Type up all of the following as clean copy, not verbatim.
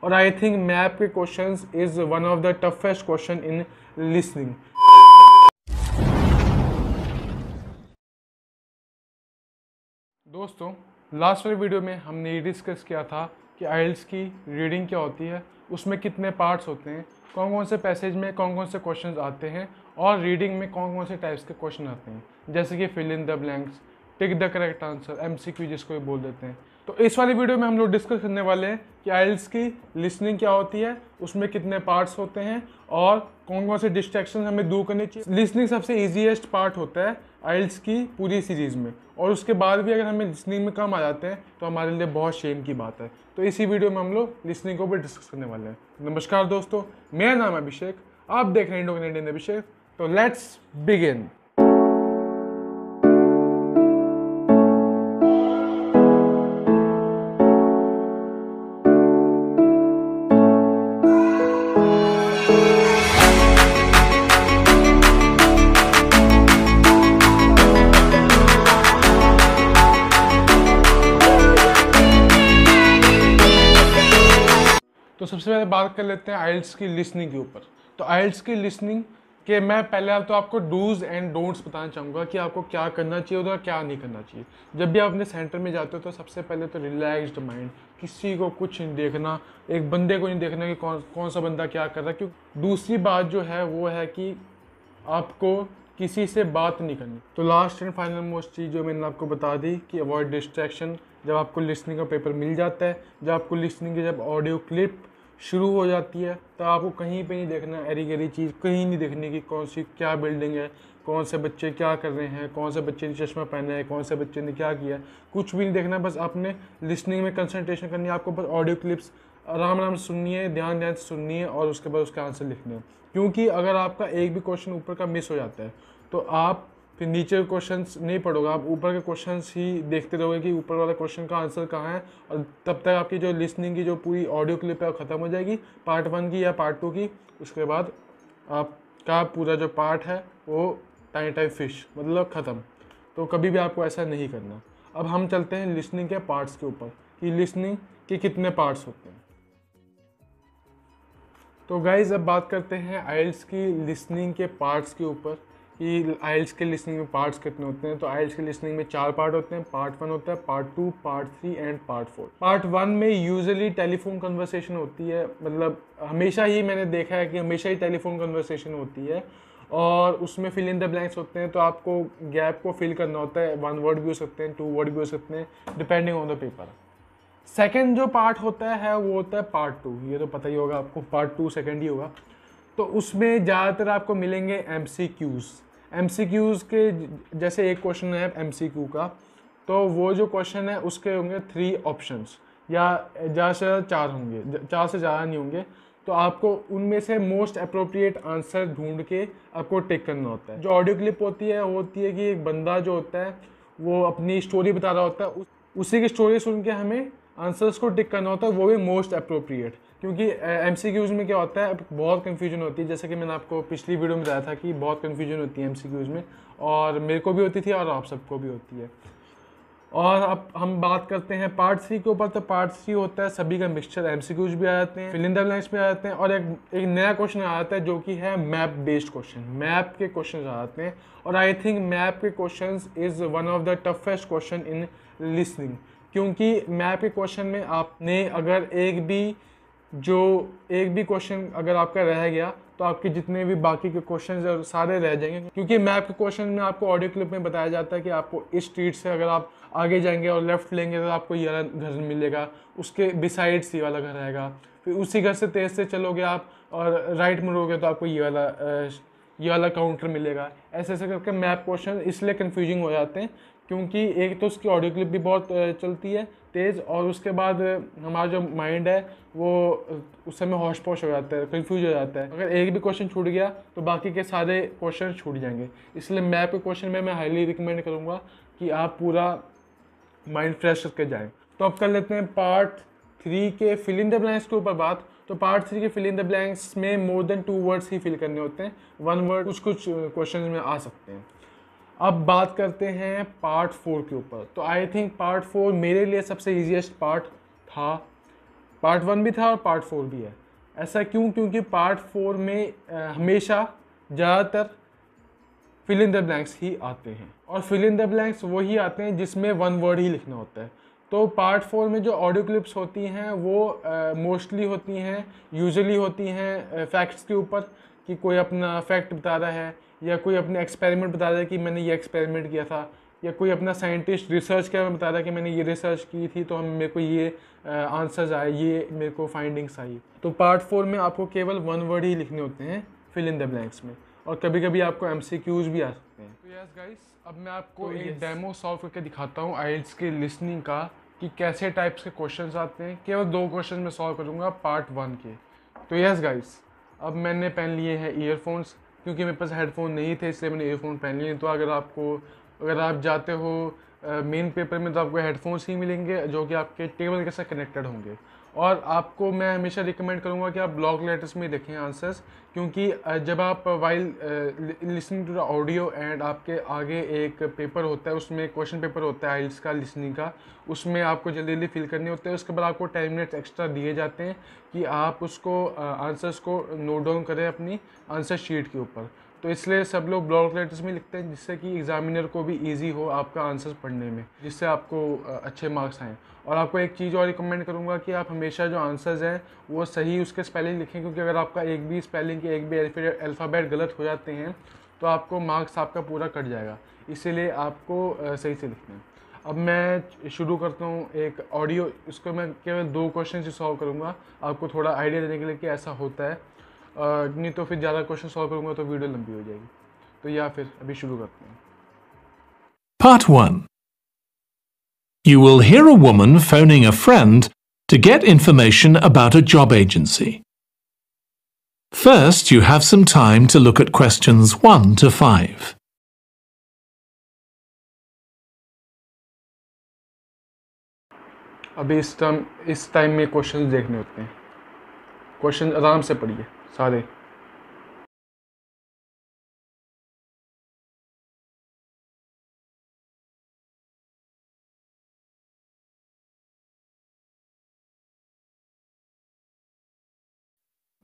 और I think map के questions is one of the toughest question in listening. दोस्तों, last वाली video में हमने ये डिस्कस किया था कि आइल्स की रीडिंग क्या होती है, उसमें कितने पार्ट्स होते हैं, कौन कौन से पैसेज में कौन कौन से क्वेश्चंस आते हैं और रीडिंग में कौन कौन से टाइप्स के क्वेश्चन आते हैं, जैसे कि fill in the blanks, tick the correct answer, MCQ जिसको भी बोल देते हैं। तो इस वाली वीडियो में हम लोग डिस्कस करने वाले हैं कि आइल्स की लिसनिंग क्या होती है, उसमें कितने पार्ट्स होते हैं और कौन कौन से डिस्ट्रैक्शन हमें दूर करनी चाहिए। लिसनिंग सबसे ईजीएस्ट पार्ट होता है आइल्स की पूरी सीरीज़ में, और उसके बाद भी अगर हमें लिसनिंग में कम आ जाते हैं तो हमारे लिए बहुत शेम की बात है। तो इसी वीडियो में हम लोग लिसनिंग को भी डिस्कस करने वाले हैं। नमस्कार दोस्तों, मेरा नाम है अभिषेक, आप देख रहे हैं इंडो कैनेडियन अभिषेक। तो लेट्स बिगिन। तो सबसे पहले बात कर लेते हैं आइल्स की लिसनिंग के ऊपर। तो आइल्स की लिसनिंग के मैं पहले तो आपको डूज एंड डोंट्स बताना चाहूँगा कि आपको क्या करना चाहिए और क्या नहीं करना चाहिए। जब भी आप अपने सेंटर में जाते हो तो सबसे पहले तो रिलैक्स्ड माइंड, किसी को कुछ नहीं देखना, एक बंदे को नहीं देखना कि कौन सा बंदा क्या कर रहा है। क्योंकि दूसरी बात जो है वो है कि आपको किसी से बात नहीं करनी। तो लास्ट एंड फाइनल मोस्ट चीज़ जो मैंने आपको बता दी कि अवॉइड डिस्ट्रैक्शन। जब आपको लिसनिंग का पेपर मिल जाता है, जब आपको लिसनिंग की जब ऑडियो क्लिप शुरू हो जाती है, तो आपको कहीं पे नहीं देखना एरी गरी चीज़, कहीं नहीं देखने की कौन सी क्या बिल्डिंग है, कौन से बच्चे क्या कर रहे हैं, कौन से बच्चे ने चश्मा पहना है, कौन से बच्चे ने क्या किया, कुछ भी नहीं देखना। बस आपने लिसनिंग में कंसंट्रेशन करनी है। आपको बस ऑडियो क्लिप्स आराम आराम से सुननी है, ध्यान ध्यान से सुननी है और उसके बाद उसके आंसर लिखने हैं। क्योंकि अगर आपका एक भी क्वेश्चन ऊपर का मिस हो जाता है तो आप फिर नीचे क्वेश्चंस नहीं पढ़ोगे, आप ऊपर के क्वेश्चंस ही देखते रहोगे कि ऊपर वाला क्वेश्चन का आंसर कहाँ है, और तब तक आपकी जो लिसनिंग की जो पूरी ऑडियो क्लिप है वो ख़त्म हो जाएगी, पार्ट 1 की या पार्ट 2 की। उसके बाद आपका पूरा जो पार्ट है वो टाइम फिश, मतलब ख़त्म। तो कभी भी आपको ऐसा नहीं करना। अब हम चलते हैं लिसनिंग के पार्ट्स के ऊपर कि लिसनिंग के कितने पार्ट्स होते हैं। तो गाइज अब बात करते हैं आइल्स की लिसनिंग के पार्ट्स के ऊपर कि आइल्स के लिसनिंग में पार्ट्स कितने होते हैं। तो आइल्स के लिसनिंग में 4 पार्ट होते हैं। पार्ट 1 होता है, part 2, part 3 and part 4। Part 1 में यूजुअली टेलीफोन कन्वर्सेशन होती है, मतलब हमेशा ही मैंने देखा है कि हमेशा ही टेलीफोन कन्वर्सेशन होती है, और उसमें फिल इन द ब्लैंक्स होते हैं। तो आपको गैप को फिल करना होता है। 1 वर्ड भी हो सकते हैं, 2 वर्ड भी हो सकते हैं, depending on the paper. Second जो पार्ट होता है वो होता है पार्ट 2। ये तो पता ही होगा आपको, पार्ट 2 सेकेंड ही होगा। तो उसमें ज़्यादातर आपको मिलेंगे एमसीक्यूज़ के। जैसे एक क्वेश्चन है एमसीक्यू का, तो वो जो क्वेश्चन है उसके होंगे 3 ऑप्शंस या ज़्यादा से ज़्यादा 4 होंगे, 4 से ज़्यादा नहीं होंगे। तो आपको उनमें से मोस्ट अप्रोप्रिएट आंसर ढूंढ के आपको टिक करना होता है। जो ऑडियो क्लिप होती है वो होती है कि एक बंदा जो होता है वो अपनी स्टोरी बता रहा होता है, उसी की स्टोरी सुन के हमें आंसर्स को टिक करना होता है, वो भी मोस्ट अप्रोप्रिएट। क्योंकि एमसीक्यूज़ में क्या होता है, बहुत कन्फ्यूजन होती है। जैसे कि मैंने आपको पिछली वीडियो में बताया था कि बहुत कन्फ्यूजन होती है एमसीक्यूज़ में, और मेरे को भी होती थी और आप सबको भी होती है। और अब हम बात करते हैं पार्ट 3 के ऊपर। तो पार्ट 3 होता है सभी का मिक्सचर। एमसीक्यूज भी आ जाते हैं, फिल इन द ब्लैंक्स भी आ जाते हैं, और एक नया क्वेश्चन आ जाता है जो कि है मैप बेस्ड क्वेश्चन। मैप के क्वेश्चन आ जाते हैं, और आई थिंक मैप के question is one of the toughest question in listening. क्योंकि मैप के क्वेश्चन में आपने अगर एक भी क्वेश्चन अगर आपका रह गया तो आपके जितने भी बाकी के क्वेश्चन सारे रह जाएंगे। क्योंकि मैप के क्वेश्चन में आपको ऑडियो क्लिप में बताया जाता है कि आपको इस स्ट्रीट से अगर आप आगे जाएंगे और लेफ्ट लेंगे तो आपको ये वाला घर मिलेगा, उसके बिसाइड्स ये वाला घर आएगा, फिर उसी घर से तेज से चलोगे आप और राइट मुड़ोगे तो आपको ये वाला काउंटर मिलेगा। ऐसे ऐसे करके मैप क्वेश्चन इसलिए कन्फ्यूजिंग हो जाते हैं क्योंकि एक तो उसकी ऑडियो क्लिप भी बहुत चलती है तेज़, और उसके बाद हमारा जो माइंड है वो उस समय होश पोश हो जाता है, कंफ्यूज हो जाता है। अगर एक भी क्वेश्चन छूट गया तो बाकी के सारे क्वेश्चन छूट जाएंगे। इसलिए मैप के क्वेश्चन में मैं हाईली रिकमेंड करूँगा कि आप पूरा माइंड फ्रेश करके जाएँ। तो अब कर लेते हैं पार्ट 3 के फिल इन द ब्लैंक्स के ऊपर बात। तो पार्ट 3 के फिल इन द ब्लैंक्स में मोर देन 2 वर्ड्स ही फिल करने होते हैं। 1 वर्ड कुछ क्वेश्चन में आ सकते हैं। अब बात करते हैं पार्ट 4 के ऊपर। तो आई थिंक पार्ट 4 मेरे लिए सबसे ईजीएस्ट पार्ट था, पार्ट 1 भी था और पार्ट 4 भी है। ऐसा क्यों? क्योंकि पार्ट 4 में हमेशा ज़्यादातर फिल इन द ब्लैंक्स ही आते हैं, और फिल इन द ब्लैंक्स वही आते हैं जिसमें वन वर्ड ही लिखना होता है। तो पार्ट 4 में जो ऑडियो क्लिप्स होती हैं वो मोस्टली होती हैं, यूजुअली होती हैं फैक्ट्स के ऊपर, कि कोई अपना फैक्ट बता रहा है, या कोई अपने एक्सपेरिमेंट बता रहा है कि मैंने ये एक्सपेरिमेंट किया था, या कोई अपना साइंटिस्ट रिसर्च क्या बता रहा है कि मैंने ये रिसर्च की थी तो मेरे को ये आंसर्स आए, ये मेरे को फाइंडिंग्स आई। तो पार्ट 4 में आपको केवल वन वर्ड ही लिखने होते हैं फिल इन द ब्लैंक्स में, और कभी कभी आपको MCQs भी आ सकते हैं। तो यस गाइस, अब मैं आपको एक डेमो सॉल्व करके दिखाता हूँ आइल्स के लिसनिंग का, कि कैसे टाइप्स के क्वेश्चंस आते हैं। केवल 2 क्वेश्चन मैं सॉल्व करूँगा पार्ट 1 के। तो यस गाइस, अब मैंने पहन लिए हैं ईयरफोन्स, क्योंकि मेरे पास हेडफोन नहीं थे इसलिए मैंने ईयरफोन पहन लिए। तो अगर आप जाते हो मेन पेपर में तो आपको हेडफोन्स ही मिलेंगे जो कि आपके टेबल के साथ कनेक्टेड होंगे। और आपको मैं हमेशा रिकमेंड करूँगा कि आप ब्लॉक लेटर्स में देखें आंसर्स, क्योंकि जब आप while listening to the audio and आपके आगे एक पेपर होता है, उसमें क्वेश्चन पेपर होता है आइल्स का लिसनिंग का, उसमें आपको जल्दी जल्दी फिल करने होते हैं। उसके बाद आपको 10 मिनट्स एक्स्ट्रा दिए जाते हैं कि आप उसको आंसर्स को नोट डाउन करें अपनी आंसर शीट के ऊपर। तो इसलिए सब लोग ब्लॉक लेटर्स में लिखते हैं, जिससे कि एग्जामिनर को भी इजी हो आपका आंसर्स पढ़ने में, जिससे आपको अच्छे मार्क्स आएँ। और आपको एक चीज़ और रिकमेंड करूँगा कि आप हमेशा जो आंसर्स हैं वो सही उसके स्पेलिंग लिखें, क्योंकि अगर आपका एक भी स्पेलिंग के एक भी अल्फ़ाबेट गलत हो जाते हैं तो आपको मार्क्स आपका पूरा कट जाएगा। इसीलिए आपको सही से लिखना है। अब मैं शुरू करता हूँ एक ऑडियो, इसको मैं केवल 2 क्वेश्चन से सॉल्व करूँगा, आपको थोड़ा आइडिया देने के लिए कि ऐसा होता है। नहीं तो फिर ज़्यादा क्वेश्चन सॉल्व करूँगा तो वीडियो लंबी हो जाएगी। तो या फिर अभी शुरू करते हैं। Part 1. You will hear a woman phoning a friend to get information about a job agency. First, you have some time to look at questions 1 to 5. अभी इस टाइम में क्वेश्चन देखने होते हैं। क्वेश्चन आराम से पढ़िए सारे।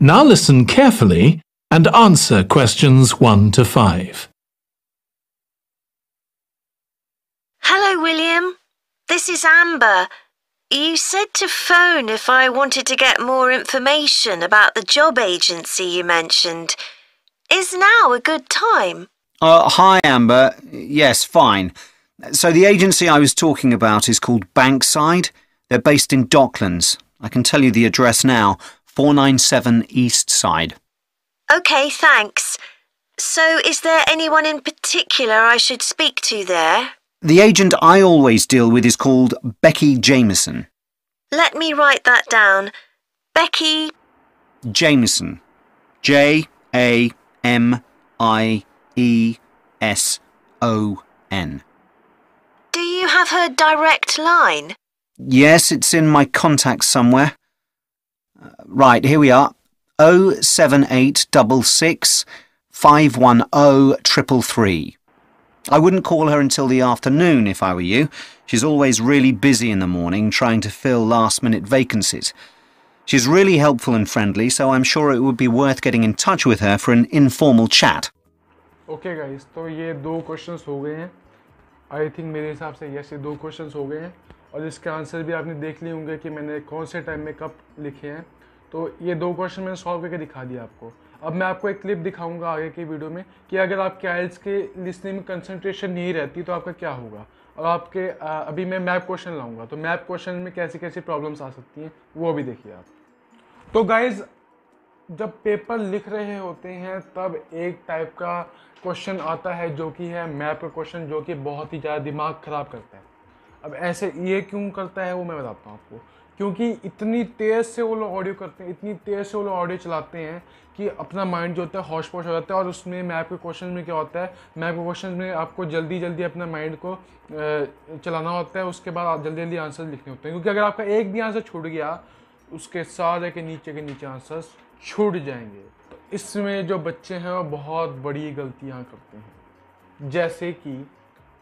Now listen carefully and answer questions 1 to 5. Hello, William. This is Amber. You said to phone if I wanted to get more information about the job agency you mentioned. Is now a good time? Hi, Amber. Yes, fine. So the agency I was talking about is called Bankside. They're based in Docklands. I can tell you the address now. 497 East Side. OK, thanks. So is there anyone in particular I should speak to there? The agent I always deal with is called Becky Jameson. Let me write that down. Becky Jameson. Jameson. Do you have her direct line? Yes, it's in my contacts somewhere. Right, here we are. 07866 510 333. I wouldn't call her until the afternoon if I were you. She's always really busy in the morning trying to fill last-minute vacancies. She's really helpful and friendly, so I'm sure it would be worth getting in touch with her for an informal chat. Okay guys, तो ये 2 questions हो गए हैं। I think मेरे हिसाब से yes, ये 2 questions हो गए हैं, और इसके आंसर भी आपने देख लिए होंगे कि मैंने कौन से टाइम में कब लिखे हैं। तो ये 2 क्वेश्चन मैंने सॉल्व करके दिखा दिया आपको। अब मैं आपको एक क्लिप दिखाऊंगा आगे की वीडियो में कि अगर आपके आइल्स के लिसनिंग में कंसंट्रेशन नहीं रहती तो आपका क्या होगा। और आपके अभी मैं मैप क्वेश्चन लाऊंगा, तो मैप क्वेश्चन में कैसी कैसी प्रॉब्लम्स आ सकती हैं वो भी देखिए आप। तो गाइज, जब पेपर लिख रहे होते हैं तब एक टाइप का क्वेश्चन आता है जो कि है मैप का क्वेश्चन, जो कि बहुत ही ज़्यादा दिमाग ख़राब करता है। अब ऐसे ये क्यों करता है वो मैं बताता हूँ आपको। क्योंकि इतनी तेज़ से वो लोग ऑडियो करते हैं, इतनी तेज़ से वो लोग ऑडियो चलाते हैं कि अपना माइंड जो होता है हौश पौश हो जाता है। और उसमें मैप के क्वेश्चन में क्या होता है, मैप के क्वेश्चन में आपको जल्दी जल्दी अपना माइंड को चलाना होता है, उसके बाद आप जल्दी जल्दी आंसर लिखने होते हैं। क्योंकि अगर आपका एक भी आंसर छूट गया, उसके सारे के नीचे आंसर्स छूट जाएंगे। तो इसमें जो बच्चे हैं वो बहुत बड़ी गलतियाँ करते हैं। जैसे कि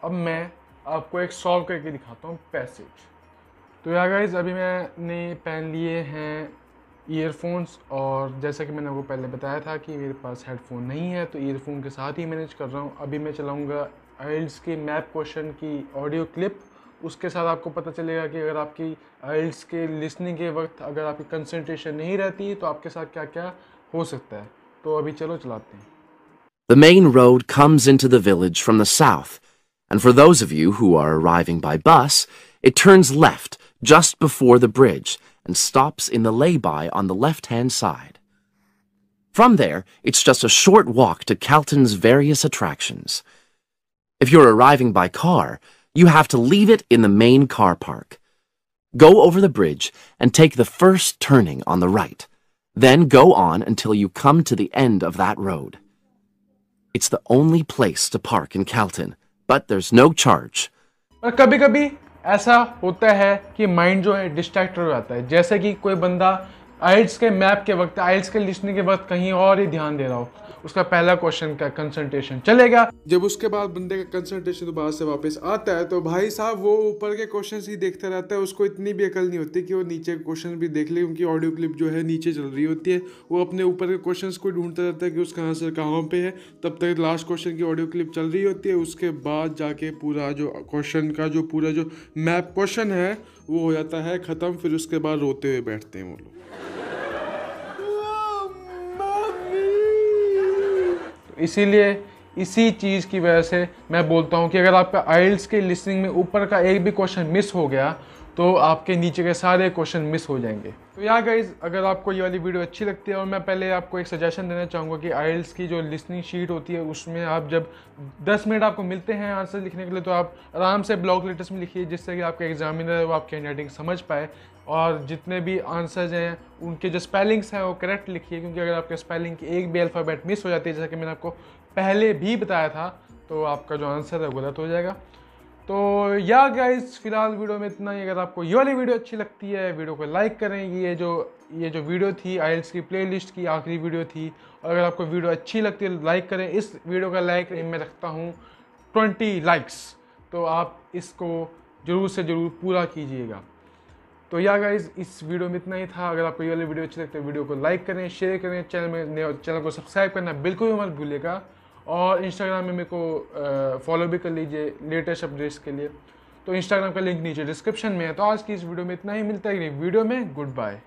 अब मैं आपको एक सॉल्व करके दिखाता हूँ पैसेज। तो यार गाइस अभी मैंने पहन लिए हैं ईयरफोन्स, और जैसा कि मैंने आपको पहले बताया था कि मेरे पास हेडफोन नहीं है, तो ईयरफोन के साथ ही मैनेज कर रहा हूँ। अभी मैं चलाऊँगा आइल्स के मैप क्वेश्चन की ऑडियो क्लिप, उसके साथ आपको पता चलेगा कि अगर आपकी आइल्स के लिसनिंग के वक्त अगर आपकी कंसंट्रेशन नहीं रहती तो आपके साथ क्या क्या हो सकता है। तो अभी चलो चलाते हैं। The main road comes into the village from the south, and for those of you who are arriving by bus, it turns left just before the bridge and stops in the lay-by on the left-hand side. From there, it's just a short walk to Calton's various attractions. If you're arriving by car, you have to leave it in the main car park. Go over the bridge and take the first turning on the right. Then go on until you come to the end of that road. It's the only place to park in Calton, but there's no charge. और कभी कभी ऐसा होता है कि mind जो है distract हो जाता है, जैसे कि कोई बंदा आइल्स के मैप के वक्त, आइल्स के लिसनिंग के वक्त कहीं और ही ध्यान दे रहा हो, उसका पहला क्वेश्चन का कंसंट्रेशन चलेगा। जब उसके बाद बंदे का कंसंट्रेशन दोबारा से वापस आता है तो भाई साहब वो ऊपर के क्वेश्चंस ही देखता रहता है, उसको इतनी भी अकल नहीं होती कि वो नीचे के क्वेश्चन भी देख ले, उनकी ऑडियो क्लिप जो है नीचे चल रही होती है, वो अपने ऊपर के क्वेश्चंस को ढूंढता रहता है कि उसका आंसर कहाँ पे है, तब तक लास्ट क्वेश्चन की ऑडियो क्लिप चल रही होती है। उसके बाद जाके पूरा जो क्वेश्चन का जो पूरा जो मैप क्वेश्चन है वो हो जाता है ख़त्म, फिर उसके बाद रोते हुए बैठते हैं वो लोग। इसीलिए इसी चीज़ की वजह से मैं बोलता हूँ कि अगर आपका आइल्स के लिसनिंग में ऊपर का एक भी क्वेश्चन मिस हो गया तो आपके नीचे के सारे क्वेश्चन मिस हो जाएंगे। तो यार गाइज अगर आपको ये वाली वीडियो अच्छी लगती है, और मैं पहले आपको एक सजेशन देना चाहूँगा कि आइल्स की जो लिसनिंग शीट होती है उसमें आप जब 10 मिनट आपको मिलते हैं आंसर लिखने के लिए, तो आप आराम से ब्लॉक लेटर्स में लिखिए, जिससे कि आपका एग्जामिनर है वो आपकी हैंडराइटिंग समझ पाए, और जितने भी आंसर्स हैं उनके जो स्पेलिंग्स हैं वो करेक्ट लिखिए, क्योंकि अगर आपके स्पेलिंग की एक भी अल्फ़ाबेट मिस हो जाती है, जैसा कि मैंने आपको पहले भी बताया था, तो आपका जो आंसर है वो गलत हो जाएगा। तो या गाइस फिलहाल वीडियो में इतना ही। अगर आपको ये वाली वीडियो अच्छी लगती है वीडियो को लाइक करें। ये जो वीडियो थी आइल्स की प्लेलिस्ट की आखिरी वीडियो थी, और अगर आपको वीडियो अच्छी लगती है लाइक करें। इस वीडियो का लाइक मैं रखता हूँ 20 लाइक्स, तो आप इसको ज़रूर से ज़रूर पूरा कीजिएगा। तो या गाइज इस वीडियो में इतना ही था। अगर आपको ये वाली वीडियो अच्छी लगती है वीडियो को लाइक करें, शेयर करें, चैनल को सब्सक्राइब करना बिल्कुल भी मत भूलिएगा, और इंस्टाग्राम में मेरे को फॉलो भी कर लीजिए लेटेस्ट अपडेट्स के लिए। तो इंस्टाग्राम का लिंक नीचे डिस्क्रिप्शन में है। तो आज की इस वीडियो में इतना ही, मिलता है वीडियो में। Good bye.